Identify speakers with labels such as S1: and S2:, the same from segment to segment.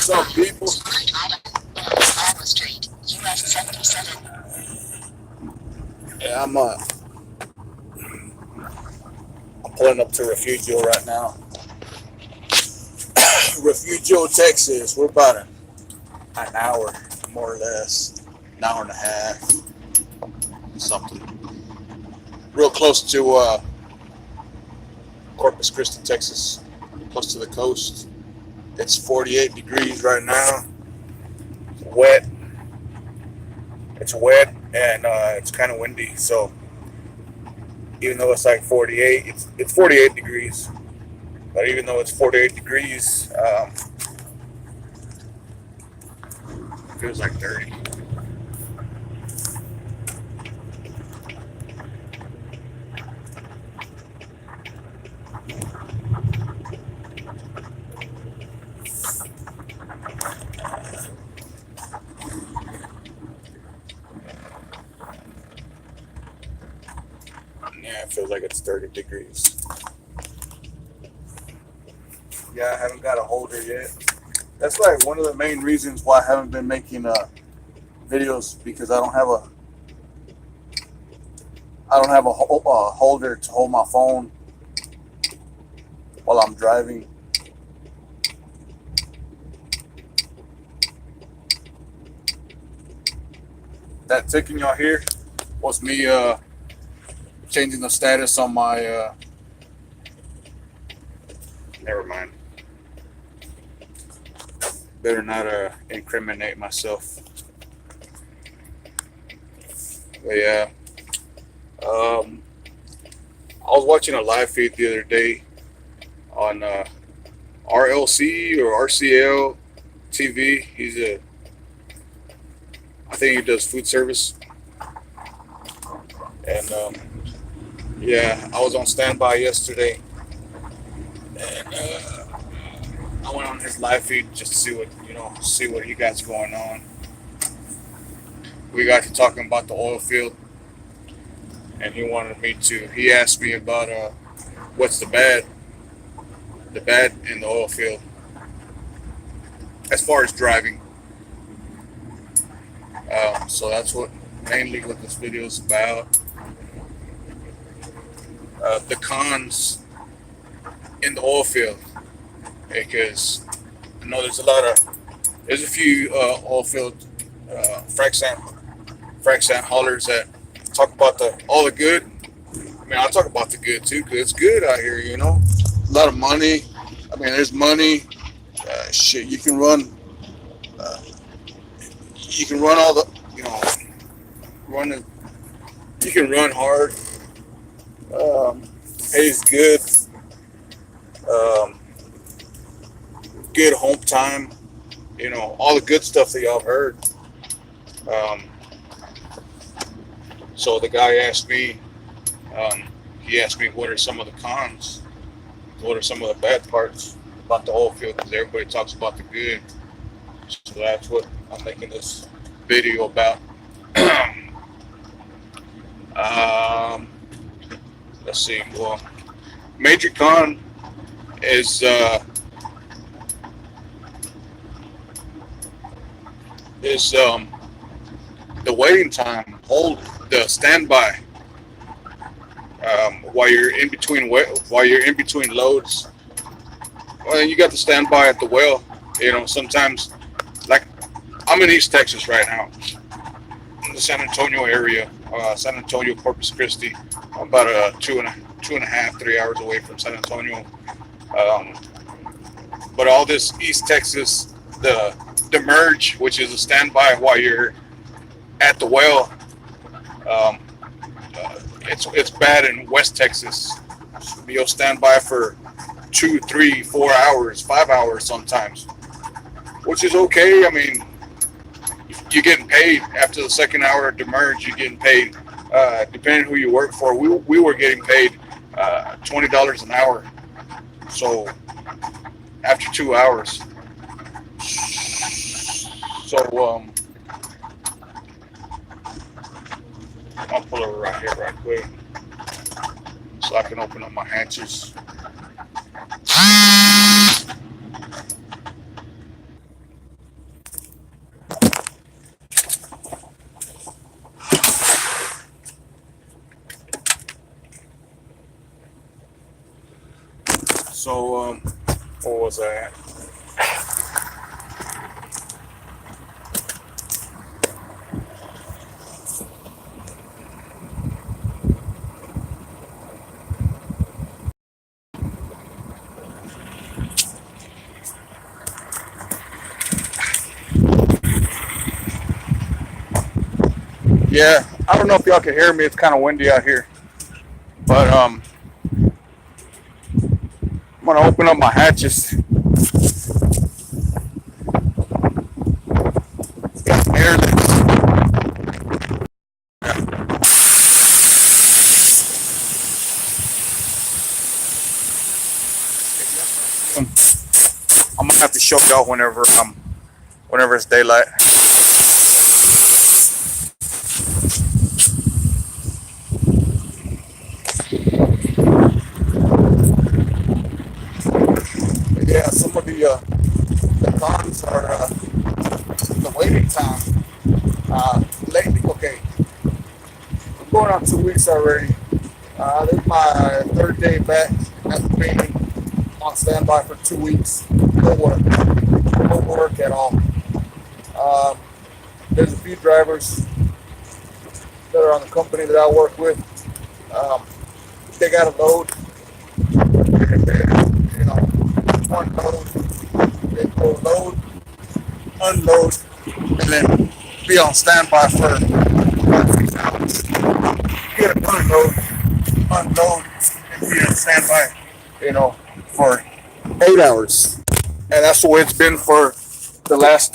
S1: up, people? Yeah, I'm pulling up to Refugio right now. Refugio, Texas. We're about an hour, more or less, an hour and a half, something. Real close to Corpus Christi, Texas, close to the coast. It's 48 degrees right now. Wet. It's wet and it's kind of windy. So even though it's like 48, it's 48 degrees. But even though it's 48 degrees, it feels like 30. Yeah, it feels like it's 30 degrees. Yeah, I haven't got a holder yet. That's like one of the main reasons why I haven't been making videos, because I don't have a holder to hold my phone while I'm driving. That ticking y'all hear was me changing the status on my never mind. Better not incriminate myself. But yeah, I was watching a live feed the other day on RLC or RCL TV. I think he does food service, and yeah, I was on standby yesterday, and I went on his live feed just to see what he got going on. We got to talking about the oil field, and he asked me about what's the bad in the oil field as far as driving. So that's mainly what this video is about. The cons in the oil field, because I know there's a few oil field frac sand haulers that talk about all the good. I mean, I'll talk about the good too, because it's good out here, a lot of money. I mean, there's money. Shit, you can run all the, run it. You can run hard. Pays good. Um, Good home time. All the good stuff that y'all have heard. Um, so the guy asked me, what are some of the cons? What are some of the bad parts about the oil field? Because everybody talks about the good. So that's what I'm making this video about. Let's see. Well, major con is the waiting time, the standby, while you're in between loads. Well, you got to stand by at the well. Sometimes, like, I'm in East Texas right now, in the San Antonio area, San Antonio, Corpus Christi. I'm about two and a half, 3 hours away from San Antonio. But all this East Texas, the merge, which is a standby while you're at the well, it's bad in West Texas. You'll stand by for 2, 3, 4 hours, 5 hours sometimes, which is okay. I mean, you're getting paid after the second hour of demerge. You're getting paid, depending who you work for. We were getting paid $20 an hour. So after 2 hours, I'll pull over right here right quick so I can open up my hatches. So what was that? Yeah, I don't know if y'all can hear me. It's kind of windy out here, but I'm gonna open up my hatches. Airless. I'm gonna have to show y'all whenever it's daylight. But yeah, some of the cons are the waiting time. Lately, okay, I'm going on 2 weeks already. This is my third day back after being on standby for 2 weeks. No work, no work at all. Um, there's a few drivers that are on the company that I work with. Um, they got a load, you know, one load, they go load, unload, and then be on standby for about 6 hours. Get an unload, and be on standby, for 8 hours. And that's the way it's been for the last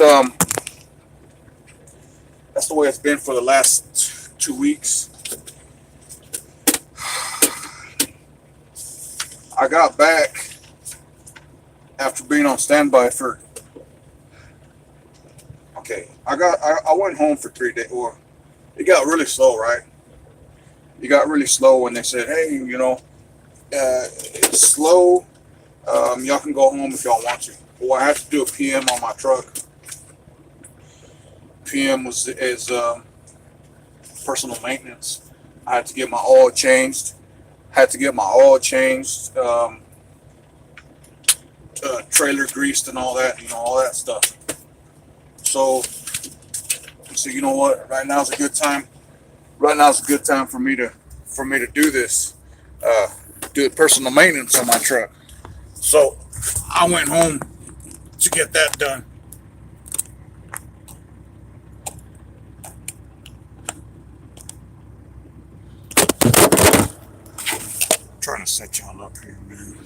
S1: that's the way it's been for the last 2 weeks. I got back after being on standby for okay. I went home for 3 days. Or it got really slow, right? It got really slow when they said, "Hey, it's slow. Y'all can go home if y'all want to." Well, I had to do a PM on my truck. PM is personal maintenance. I had to get my oil changed. Had to get my oil changed. Trailer greased and all that. All that stuff. So you know what? Right now is a good time. Right now is a good time for me to do this. Do personal maintenance on my truck. So I went home to get that done. I'm trying to set y'all up here, man.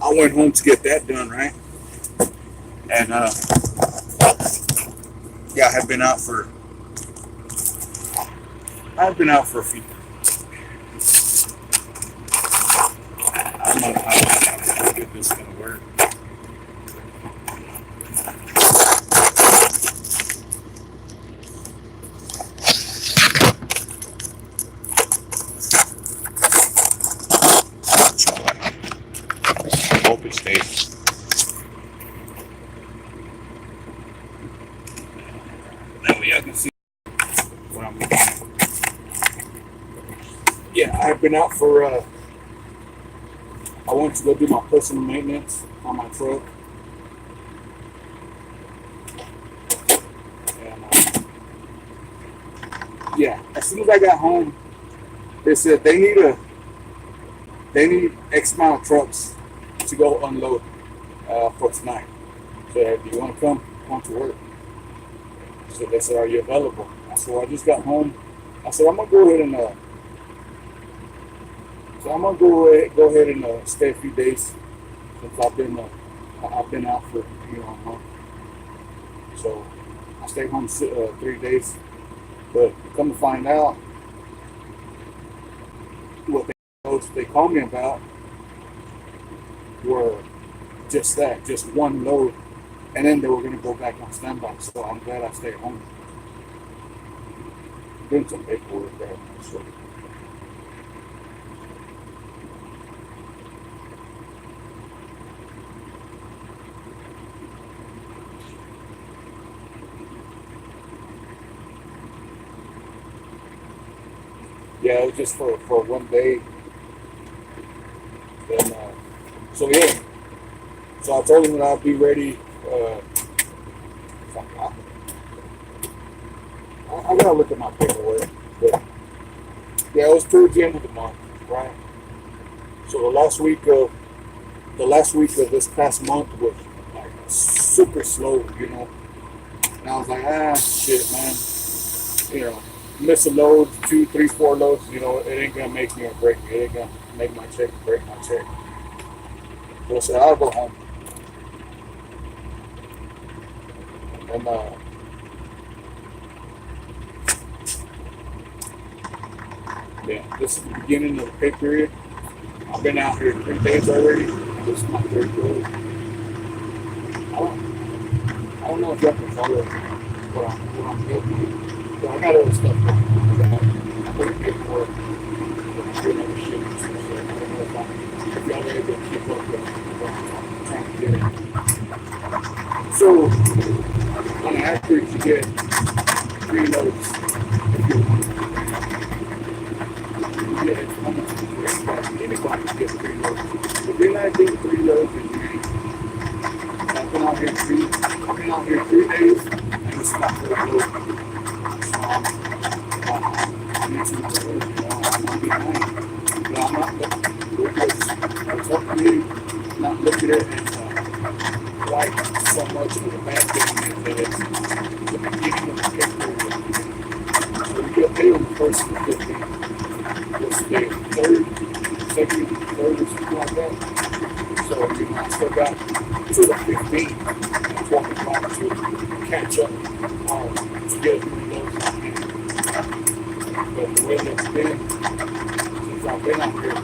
S1: I went home to get that done, right? And yeah, I've been out for a few. I don't know how good this is gonna work. Hope it stays. That way I can see what I'm looking at. Yeah, I've been out for. I went to go do my personal maintenance on my truck. And yeah, as soon as I got home, they said they need X amount of trucks to go unload for tonight. So do you want to come to work? So they said, are you available? I said, well, I just got home. I said, I'm gonna go ahead and stay a few days since I've been out for a month. So I stayed home 3 days. But come to find out, what they called me about were just that, just one load, and then they were going to go back on standby. So I'm glad I stayed home. Doing some paperwork there. So. Yeah, it was just for 1 day. And so yeah, so I told him that I'd be ready. I, I gotta look at my paperwork, but yeah, it was towards the end of the month, right? So the last week of this past month was like super slow, you know. And I was like, shit, man, you know, miss a load, two, three, four loads, you know, it ain't gonna make me or break me. It ain't gonna make my check or break my check. So I said, I'll go home. And yeah, this is the beginning of the pay period. I've been out here 3 days already. This is my third load. I don't know if y'all can follow what I'm doing. But I got other stuff going on. I'm putting paperwork. I'm doing other shit and stuff. So I don't know if y'all are able to keep up with what I'm trying to get. So on average, you get 3 loads if you're yeah, it's almost great. Anybody can get 3 loads. If you're not getting 3 loads, then you ain't. I've been out here 3 days, and it's not very load. So I need some more loads. You know, I'm not behind. But I'm not looking. It's up to me not looking at it as like so much of a bad thing is that it's the beginning of the pay period. So you get paid on the first and the 15th. What's the third, second, third, or something like that. So, you know, I still got to the 15th at 12 o'clock to catch up to get as many loads as I can. But the way that's been, since I've been out here,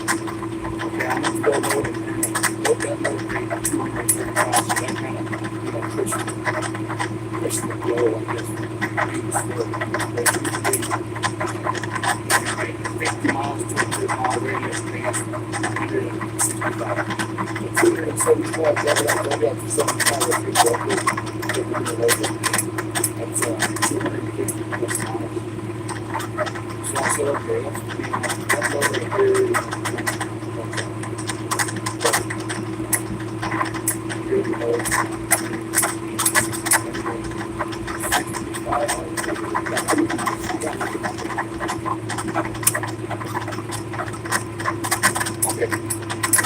S1: okay, I need to go load it and load that load being 235, so that kind of, you know, pushed the flow, I guess, being slow. But usually, 50 miles to a 100-mile radius past 165. It's 275, double out to 75 if it's up that's 250 plus miles. So I said, okay, that's over here. Good load. 65. Okay.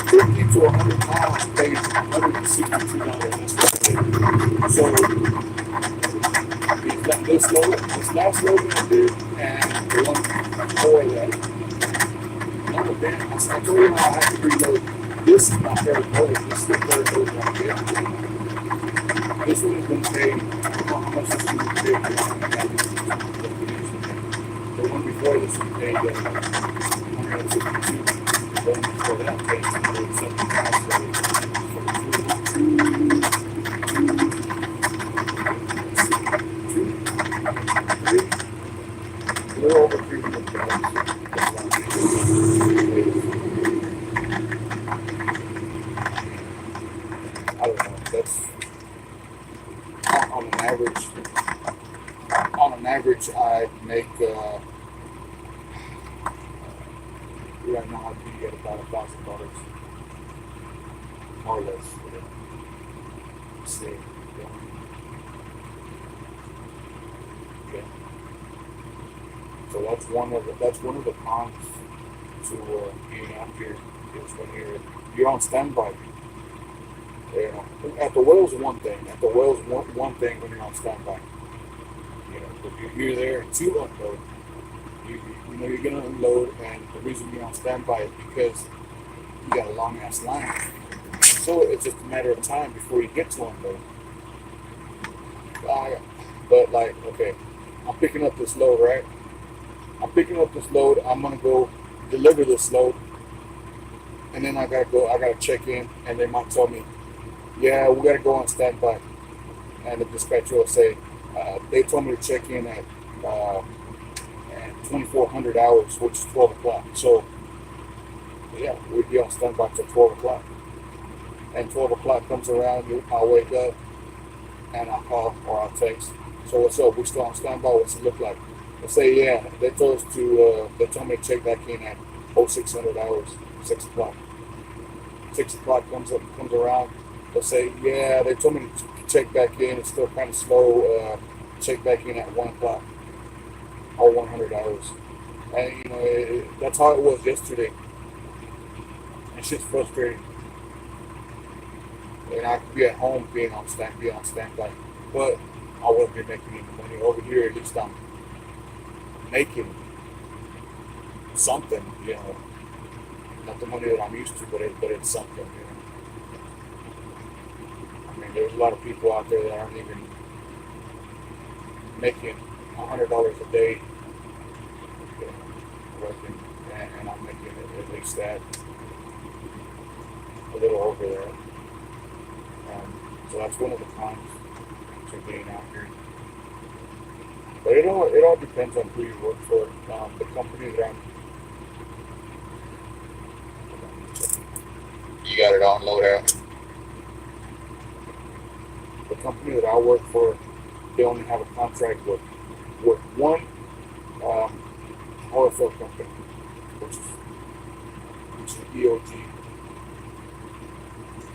S1: 50 to 100 miles pays $162. So this last load that I did, and the one before that, no, damn, I told you how I had to reload. This is my third load. This is the third load that I did. This one has been paid. I don't know how much this one was paid. The one before this one paid 162. The one before that paid 175. A little over $300. I don't know. That's on an average. On an average, I make right now I do get about $1,000, more or less. See, yeah. So that's one of the cons to being out here is when you're on standby. You know, at the well's one thing. At the well's one thing when you're on standby. You know, if you're there to unload, you know you're gonna unload, and the reason you're on standby is because you got a long ass line. So it's just a matter of time before you get to unload. But like, okay, I'm picking up this load, right? I'm picking up this load. I'm gonna go deliver this load, and then I gotta check in, and they might tell me, yeah, we gotta go on standby, and the dispatcher will say, they told me to check in at 2400 hours, which is 12 o'clock. So yeah, we'd be on standby till 12 o'clock, and 12 o'clock comes around, I'll wake up and I'll call or I'll text. So what's up? We still on standby? What's it look like? They say, yeah, they told me to check back in at 0600 hours, 6 o'clock. 6 o'clock comes around. They'll say, yeah, they told me to check back in. It's still kind of slow. Check back in at 1 o'clock, all 100 hours. And, that's how it was yesterday. And shit's frustrating. And I could be at home be on standby. But I wouldn't be making any money. Over here, at least I'm making something, not the money that I'm used to, but it's something. I mean, there's a lot of people out there that aren't even making $100 a day, you know, working, and I'm making at least that, a little over there. So that's one of the cons to being out here. But it all depends on who you work for. The company that I'm You got it on loadout. The company that I work for, they only have a contract with one um, oil field company, which is EOG.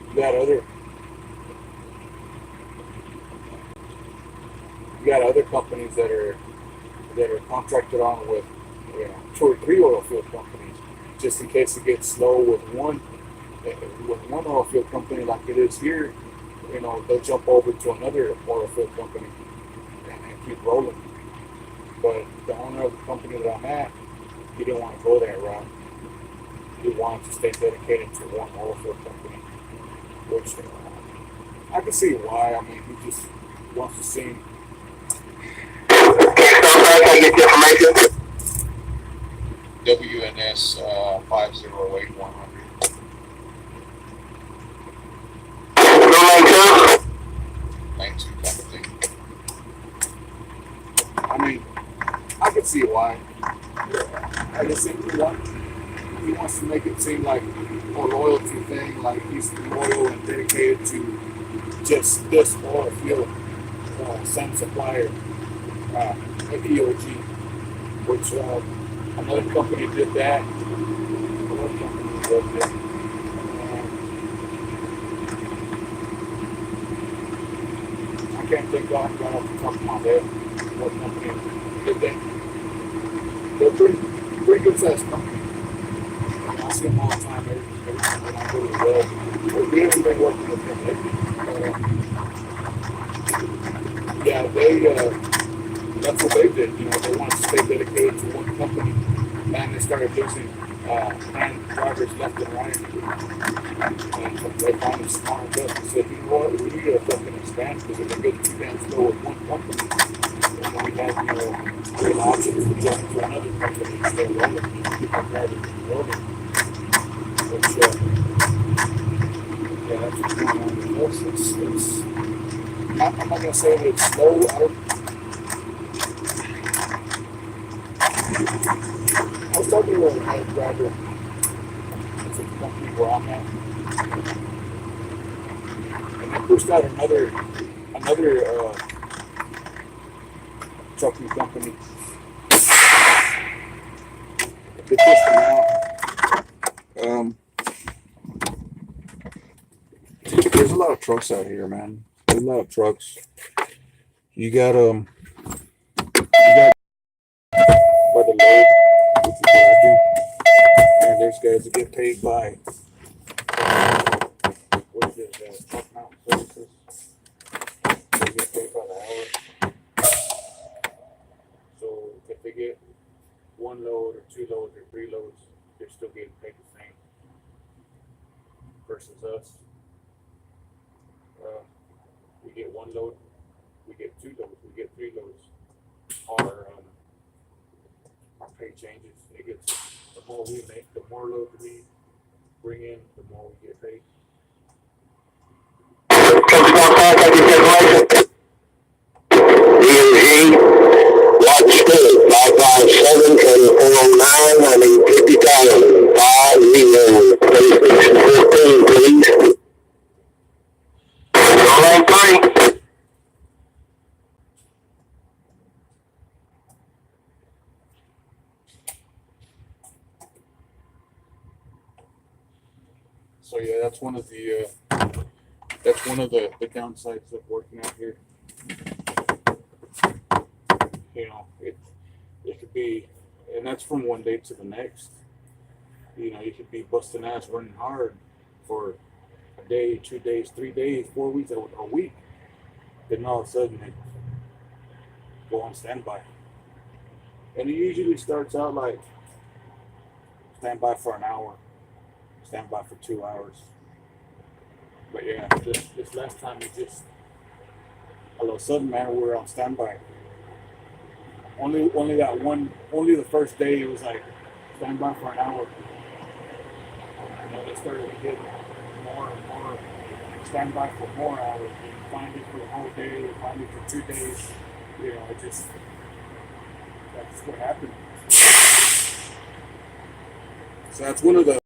S1: You got other you got other companies that are contracted on with 2 or 3 oil field companies, just in case it gets slow with one oil field company like it is here. They'll jump over to another oil field company and keep rolling. But the owner of the company that I'm at, he didn't want to go that route. He wanted to stay dedicated to one oil field company, which I can see why. I mean, he just wants to see. I get the information. WNS 508-100. Lane 2 kind of thing. I mean, I can see why. I just think he wants to make it seem like a loyalty thing, like he's loyal and dedicated to just this oil field sand supplier at EOG, which another company did that. Another company did that. I can't think off the top of my head what company did that. They're pretty good sized company. I see them all the time every time when I go to the well. We haven't been working with them lately. Yeah, that's what they did. They wanted to stay dedicated to one company, and they started losing nine drivers left and right. And they finally smartened up and said, you know what, we need to fucking expand because if they get too damn slow with one company, then we have real options to jump to another company and stay rolling and keep our drivers rolling. Which, yeah, that's what's going on with us. I'm not gonna say that it's slow. I was talking to a head driver at the company where I'm at, and they pushed out another trucking company. They pushed them out. There's a lot of trucks out here, man. There's a lot of trucks. You got by the load, which is what I do. And there's guys that get paid by what is it, truck mountain services. They get paid by the hour. So if they get 1 load or 2 loads or 3 loads, they're still getting paid the same. Versus us, uh, we get 1 load, we get 2 loads, we get 3 loads. Our pay changes. It gets the more we make, the more load we bring in, the more we get paid. DOG, watch state, 557 409, I mean 50,000, 50, 26 15, please. All right, three. So yeah, that's one of the downsides of working out here. You know, it could be, and that's from one day to the next. You know, you could be busting ass running hard for a day, 2 days, 3 days, 4 weeks, a week. Then all of a sudden it go on standby. And it usually starts out like standby for an hour, standby for 2 hours. But yeah, this last time it just all of a sudden, man, we were on standby. Only that one, only the first day it was like standby for an hour. You know, they started to get more and more standby for more hours. And finally for the whole day, finally for 2 days. You know, it just that's what happened. So that's one of the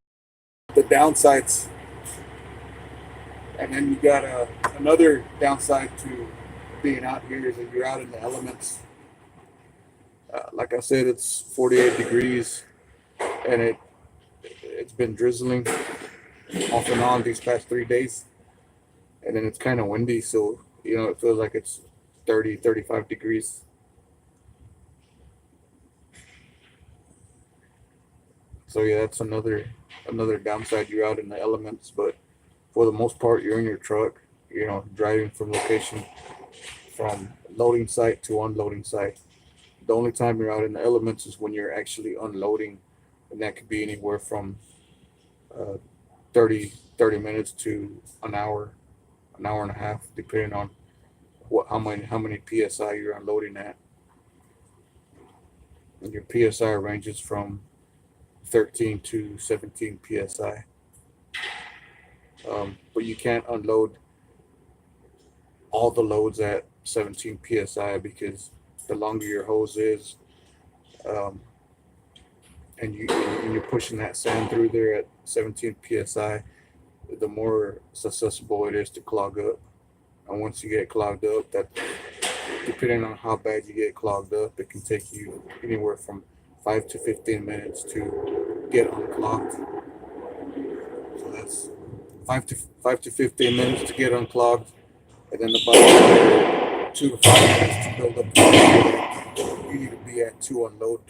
S1: downsides. And then you got another downside to being out here is that you're out in the elements. Like I said, it's 48 degrees, and it's been drizzling off and on these past 3 days, and then it's kind of windy, so you know it feels like it's 30, 35 degrees. So yeah, that's another downside. You're out in the elements, but for the most part, you're in your truck. You know, driving from loading site to unloading site. The only time you're out in the elements is when you're actually unloading, and that could be anywhere from uh, 30 minutes to an hour and a half, depending on how many psi you're unloading at. And your psi ranges from 13 to 17 psi. But you can't unload all the loads at 17 psi because the longer your hose is, um, and you're pushing that sand through there at 17 psi, the more susceptible it is to clog up. And once you get clogged up, that depending on how bad you get clogged up, it can take you anywhere from 5 to 15 minutes to get unclogged. So that's 5 to 15 minutes to get unclogged, and then about 2 to 5 minutes to build up the pressure you need to be at to unload.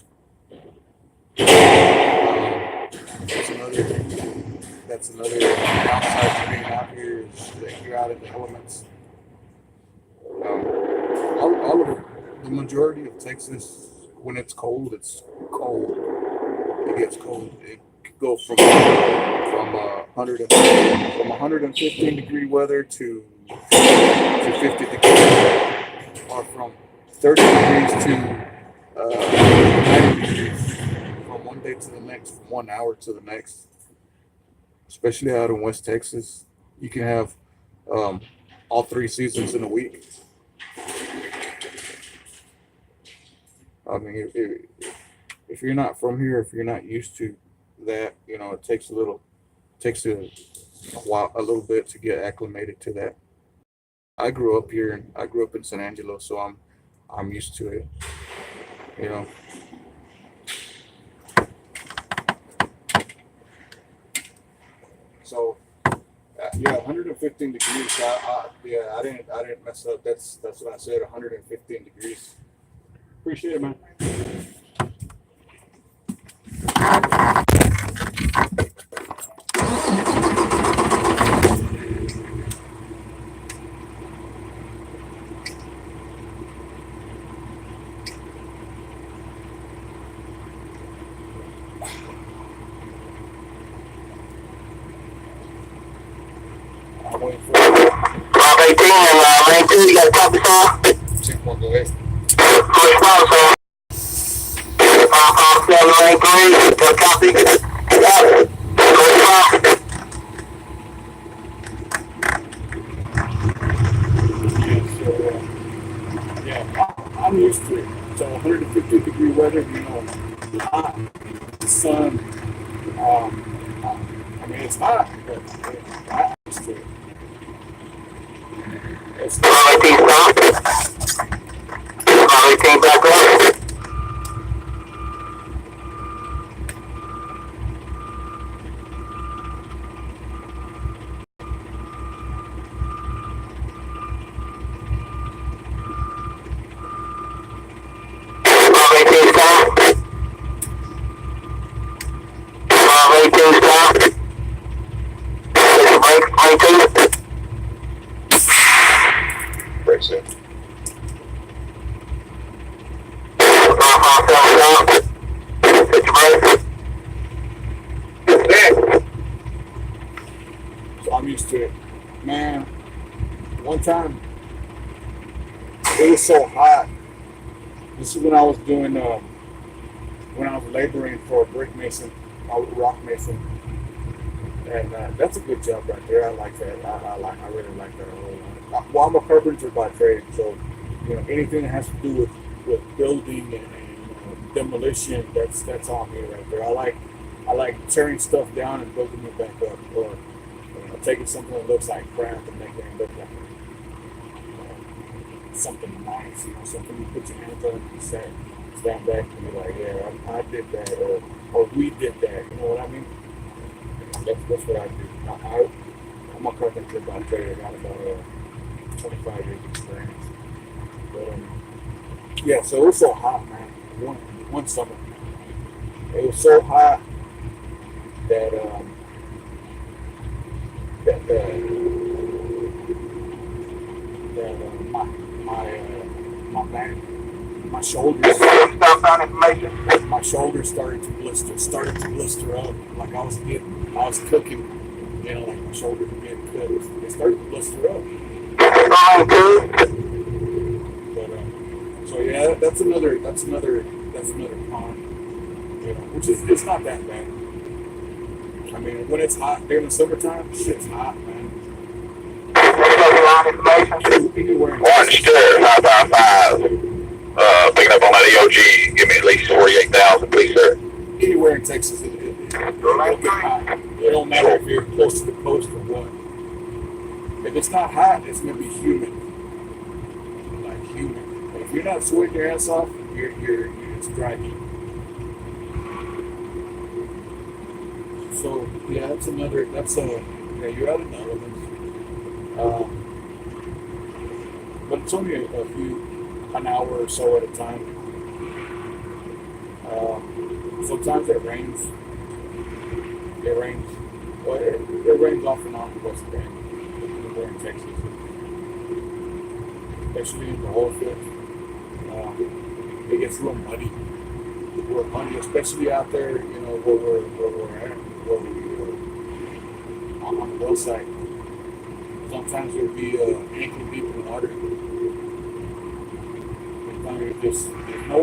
S1: That's another downside to being out here is that you're out in the elements. All of the majority of Texas, when it's cold, it's cold. It gets cold. It could go from 115 degree weather to 50 degrees, or from 30 degrees to 90 degrees from one day to the next, from 1 hour to the next. Especially out in West Texas, you can have all 3 seasons in a week. I mean, if you're not from here, if you're not used to that, you know, it takes a while, a little bit to get acclimated to that. I grew up here, and I grew up in San Angelo, so I'm used to it. You know, so yeah, 115 degrees. Yeah, I didn't mess up. That's what I said. 115 degrees. Appreciate it, man. I'm waiting for it. 18 and lane 2, you got a copy, sir? 10-1, go ahead. Response, sir. Lane 3, got a copy? Got it. Response. Yeah, I'm used to it. So 150 degree weather, you know, hot, the sun. I mean, it's hot, but I'm used to it. It's 18 stop. 18 back up.
S2: Breaks it.
S1: So I'm used to it. Man, one time it was so hot. This is when I was doing when I was laboring for a brick mason, a rock mason, and that's a good job right there. I like that. I really like that a whole lot. Well, I'm a carpenter by trade, so anything that has to do with building and demolition, that's on me right there. I like tearing stuff down and building it back up, or taking something that looks like crap and making it look like something nice, something you put your hands on and stand back and be like, yeah, I did that, or we did that. You know what I mean? That's what I do. I'm a carpenter by trade. I got about 25 years experience. But yeah, so it was so hot, man. One summer, it was so hot that my back, my shoulders, my shoulders started to blister up. Like I was cooking, like my shoulders were getting cooked. They started to blister up. But so yeah, that's another con, which is it's not that bad. I mean, when it's hot during the summertime, shit's hot, man. Anywhere
S2: One stir, 555. Picking up on that EOG. Give me at least 48,000, please, sir.
S1: Anywhere in Texas, it'll get hot. It don't matter if you're close to the coast or what. If it's not hot, it's gonna be humid, like humid. But if you're not sweating your ass off, you're it's dry heat. So yeah, you're out of the elements. But it's only an hour or so at a time. Sometimes it rains. Well, it rains off and on West Bend, anywhere in Texas, especially in the oil fields. It gets real muddy. Real muddy, especially out there, where we're at, on the well site. Sometimes it'll be ankle deep in water. Sometimes there's no.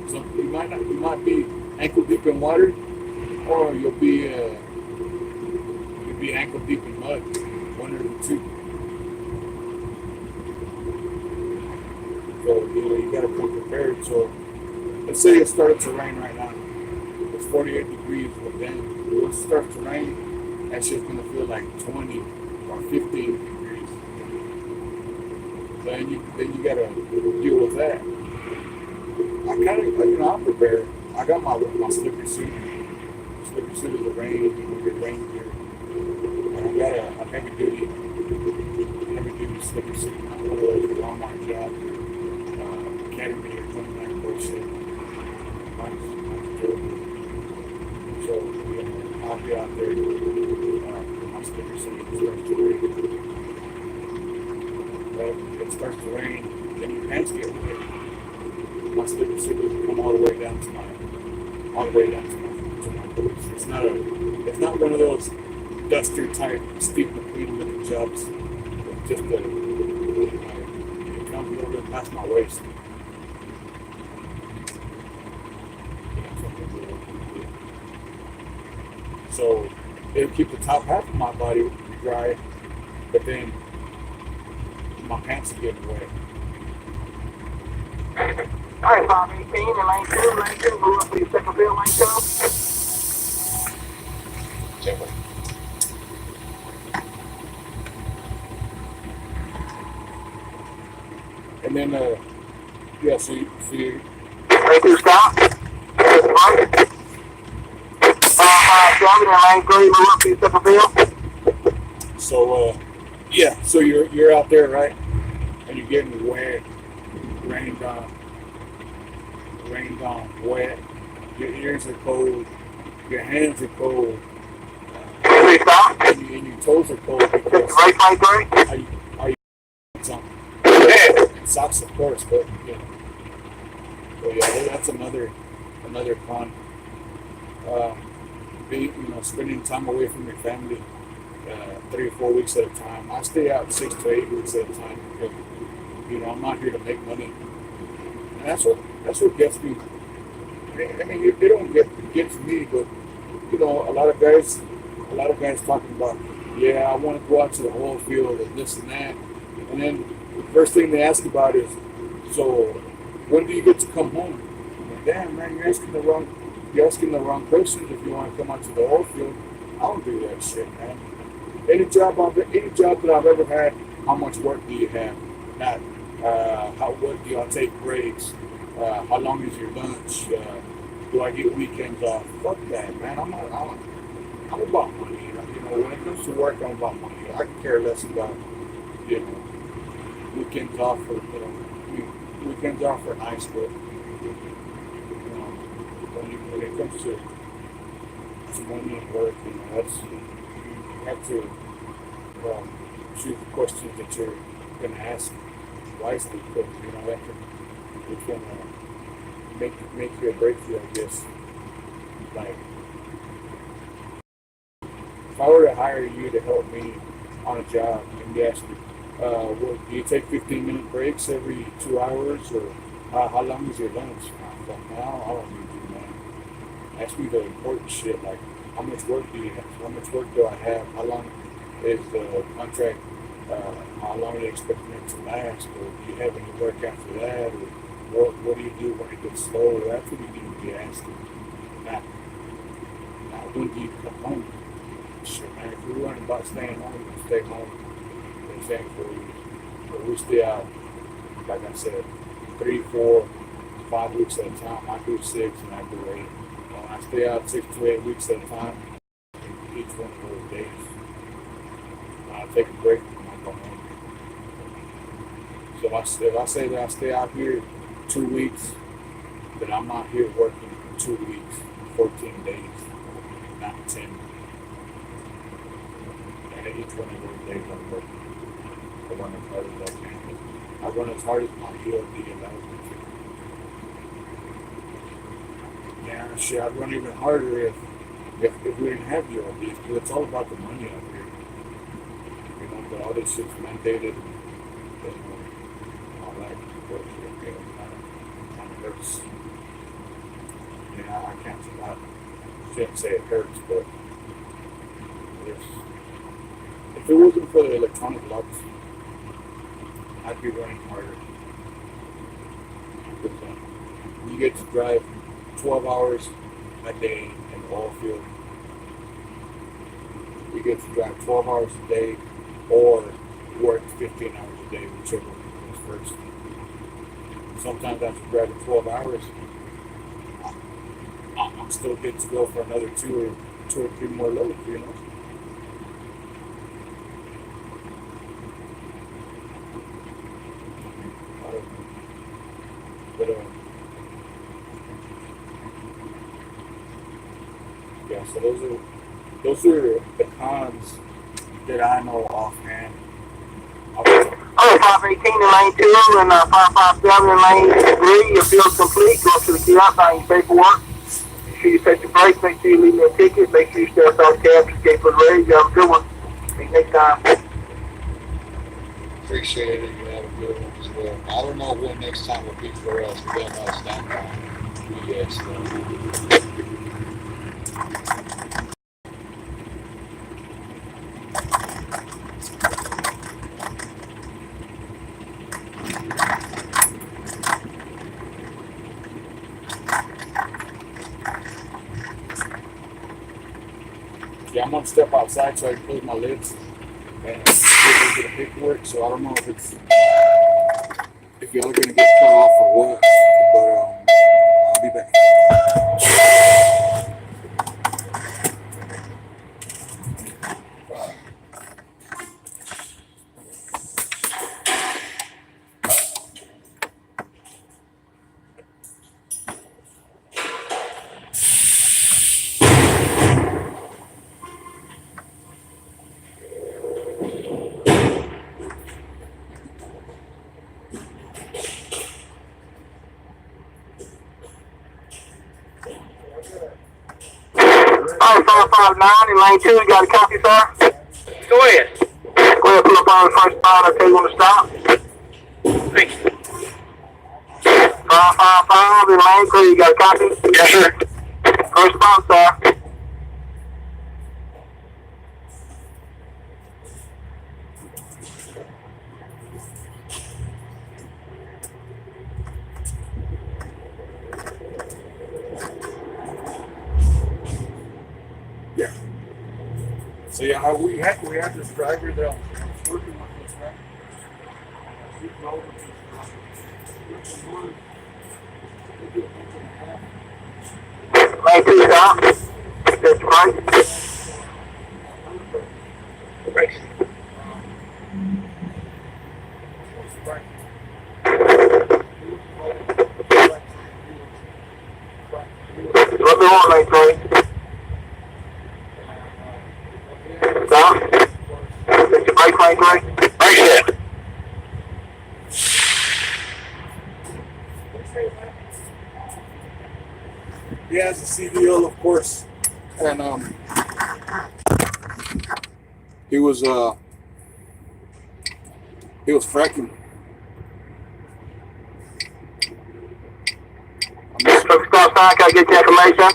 S1: So you might be ankle deep in water, or you'll be ankle deep in mud. One or the two. So you gotta come prepared. So let's say it started to rain right now. It's 48 degrees, but then once it starts to rain, that shit's gonna feel like 20 or 15 degrees. Then you gotta deal with that. I'm prepared. I got my slippery suit. Slippery suit is a rain gear. And I got a heavy duty slippery suit. I'm one of those Walmart job. Academy or 29 bullshit. Mine's durable. So I'll be out there with my slippery suit. It starts to rain, then your pants get wet. My slippery suit will come all the way down to my boots. It's not one of those duster type Steve McQueen looking jobs. It's just it comes a little bit past my waist. So it'll keep the top half of my body dry, but then my pants are getting wet.
S3: Alright, 518 and lane 2, move up to your second field, lane 2.
S2: Simple.
S1: And then, yeah, so you
S3: Lane 2 stop. Right. 557 and lane 3, move up to your second field.
S1: So, yeah, so you're out there, right? And you're getting wet, rained on, wet. Your ears are cold, your hands are cold.
S3: Stop.
S1: And and your toes are cold
S3: Take the
S1: because
S3: brake light break.
S1: are you something?
S2: Yeah.
S1: And socks, of course, but but yeah, that's another con. Um, spending time away from your family, 3 or 4 weeks at a time. I stay out 6 to 8 weeks at a time because I'm not here to make money, and that's what gets me. I mean, they don't get me, but a lot of guys talking about, yeah, I want to go out to the whole field and this and that, and then the first thing they ask about is, so when do you get to come home? I'm like, damn man, you're asking the wrong questions if you want to come out to the whole field. I don't do that shit, man. Any job that I've ever had, how much work do you have? Not what do y'all take breaks? How long is your lunch? Do I get weekends off? Fuck that, man. I'm about money. When it comes to work, I'm about money. I can care less about you know weekends off for weekends off for nice, but when it comes to money and work, that's you have to choose the questions that you're gonna ask wisely because it can make you or break you, I guess. Like if I were to hire you to help me on a job and you ask me, do you take 15-minute breaks every 2 hours or how long is your lunch? I'm like, no, I don't need to do that. Ask me the important shit like how much work do you have? How much work do I have? How long is the contract? How long are you expecting it to last? Or do you have any work after that? Or what do you do when it gets slow? That's what you need to be asking. Not when do you come home? Shit, man, if we're worrying about staying home, we stay home. Thankfully, but we stay out, like I said, 3, 4, 5 weeks at a time. I do 6 and I do 8. I stay out 6 to 8 weeks at a time. Each one of those days, I take a break and I go home. So if I say that I stay out here 2 weeks, then I'm not here working for 2 weeks, 14 days, not 10. And each one of those days I'm working. I run as hard as I can. I run as hard as my ELD allows me to. Yeah, shit, I'd run even harder if we didn't have ELDs, because it's all about the money out here. But all this shit's mandated and all that bullshit, kind of hurts. I shouldn't say it hurts, but if it wasn't for the electronic locks, I'd be running harder. You get to drive 12 hours a day in the oil field. You get to drive 12 hours a day or work 15 hours a day, whichever comes first. Sometimes after driving 12 hours, I'm still good to go for another 2 or 3 more loads, But yeah, so those are the cons that I know offhand.
S3: Oh, 518 in lane 2 and 557 in lane 3. Your field's complete. Go to the kiosk, sign your paperwork. Make sure you take your break. Make sure you leave me a ticket. Make sure you stay off cabs. Escape for the race. You have a good one. See you next time.
S1: Appreciate it. You have a good one as well. I don't know when next time will be for us. We don't know it's not time. Yes. Yeah, I'm gonna step outside so I can close my lids and get into the paperwork. So I don't know if y'all are gonna get cut off or what, but I'll be back.
S3: Power 559 in lane 2, you got a copy, sir?
S4: Go ahead.
S3: Go ahead, pull up on the first spot, I'll tell you when to stop.
S4: Thank you.
S3: 555 in lane 3, you got a copy?
S2: Yes, sir.
S3: First spot, sir.
S1: Yeah. So yeah, we had this driver that was working with us, right? He drove with us,
S3: Lane 2, stop. That's right.
S4: Brakes.
S3: What do you want, lane 3? Stop. That's your brake, lane 3.
S2: Brake set.
S1: He has a CDL, of course, and he was fracking.
S3: Stop sign, can I get your information?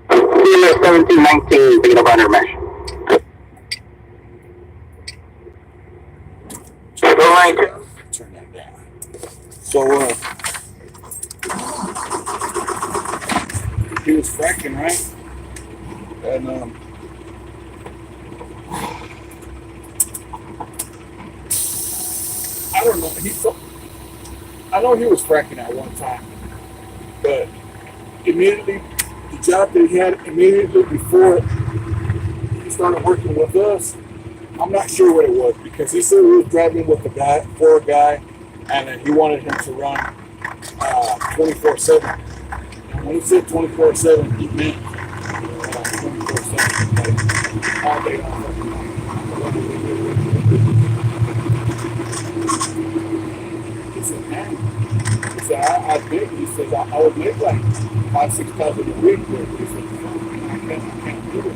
S3: CLS 1719, picking up under mesh. Go lane 2.
S1: Turn that down. So he was fracking, right? And I don't know. I know he was fracking at one time, but immediately the job that he had immediately before he started working with us, I'm not sure what it was because he said he was driving with a guy, and then he wanted him to run 24/7. And when he said 24/7, he meant 24/7, like all day long. He said, man, he said, I think, he says, I would make like 5,000-6,000 a week, but he said, I can't do it.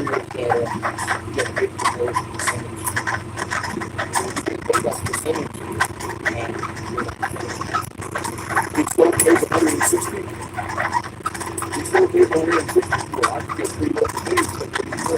S1: you that you get paid for those percentage. That's percentage. And he still pays 160. He still pays 160. Well, I can get 3 bucks a day. So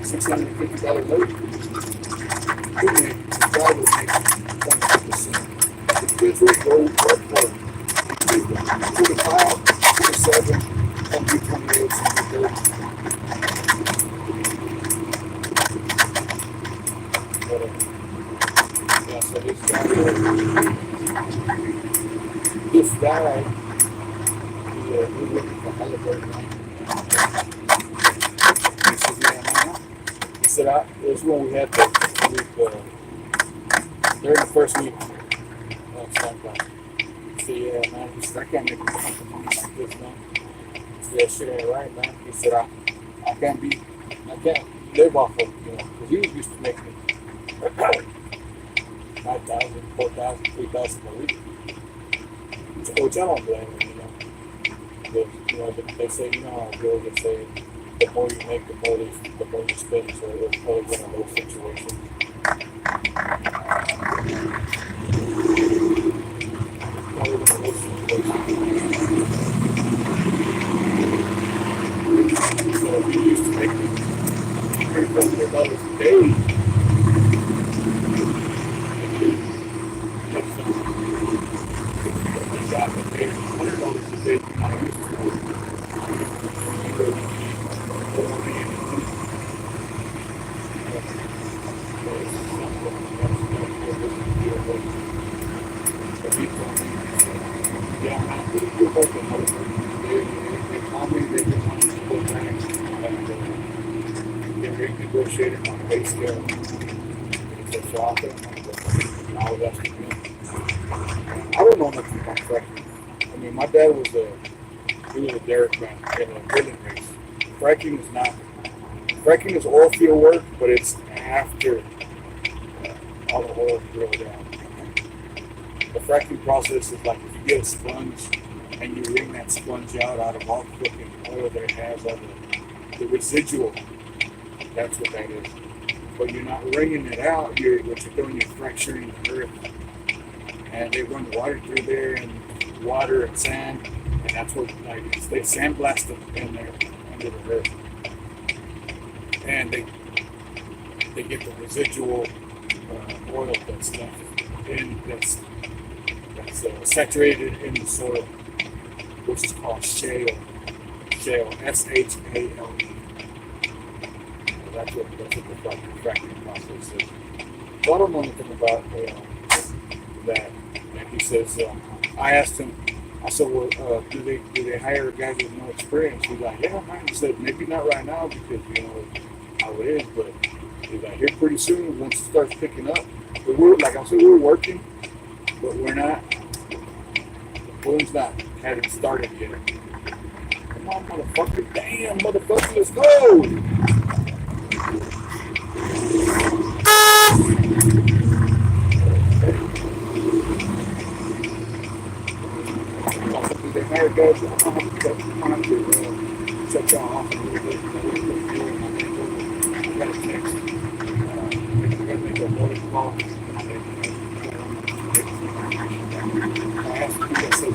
S1: $650 note. Kids will go work for 25, 27, up to 28, and 30. Yeah, so this guy, he's looking for Halliburton. He said, yeah, man. He said, it was when we had during the first week. He said, yeah, man. He said, I can't make money like this, man. He said, that shit ain't right, man. He said, I can't live off of it, because he was used to making 5,000, 4,000, 3,000 a week. Which I don't blame him, But, they say, how it goes, they say, the more you make, the more you spend, so it's probably one of those situations. So if you used to make $300 a day, got to pay $100 a day. Negotiated on a pay scale. It's so out there. I was asking him. I don't know nothing about fracking. I mean, my dad was a derrick man in a drilling race. Fracking is oil field work, but it's after all the oil is drilled out. The fracking process is like if you get a sponge and you wring that sponge out of all the fucking oil that it has on the residual. That's what that is. But you're not wringing it out. What you're doing, you're fracturing the earth. And they run water through there, and water and sand, and that's what they sandblast them in there under the earth. And they get the residual oil that's left that's saturated in the soil, which is called shale. Shale, S-H-A-L-E. That's what the fracking process is. So I don't know anything about that. And he says, I asked him, I said, well, do they hire guys with no experience? He's like, yeah, man. He said, maybe not right now because how it is, but he's like, here pretty soon once it starts picking up. But we're working, but we're not. The boom's not hadn't started yet. Come on, motherfucker! Damn, motherfucker, let's go! They hire guys that don't have to shut y'all off a little bit. I got a text. I got to make a morning call. call. And I asked him, I said,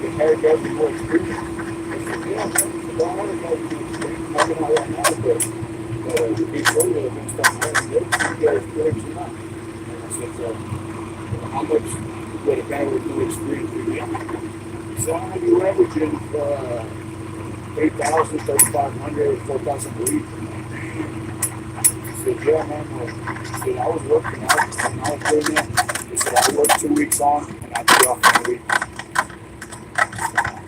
S1: the hired guys with more experience. I said, yeah, man, don't want to go with experience. Talking about right now, but he told me they're going to start hiring the other guys or not. And I said, how much would a guy with no experience be making? So you're averaging 3,000, 3,500, 4,000 a week. He said, yeah, man. Well, he said, I was working out and I was doing that. He said, I worked 2 weeks on and I took off 1 week.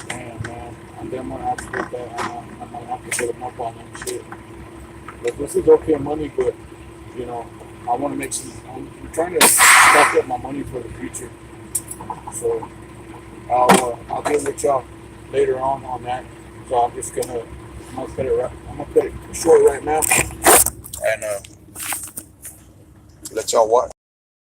S1: Damn, man. I'm going to have to get that. I'm going to have to get him up on that shit. But this is okay money, but, you know, I want to make some, I'm trying to stock up my money for the future. So I'll deal with y'all later on that. So I'm gonna cut it short right now, and let y'all watch.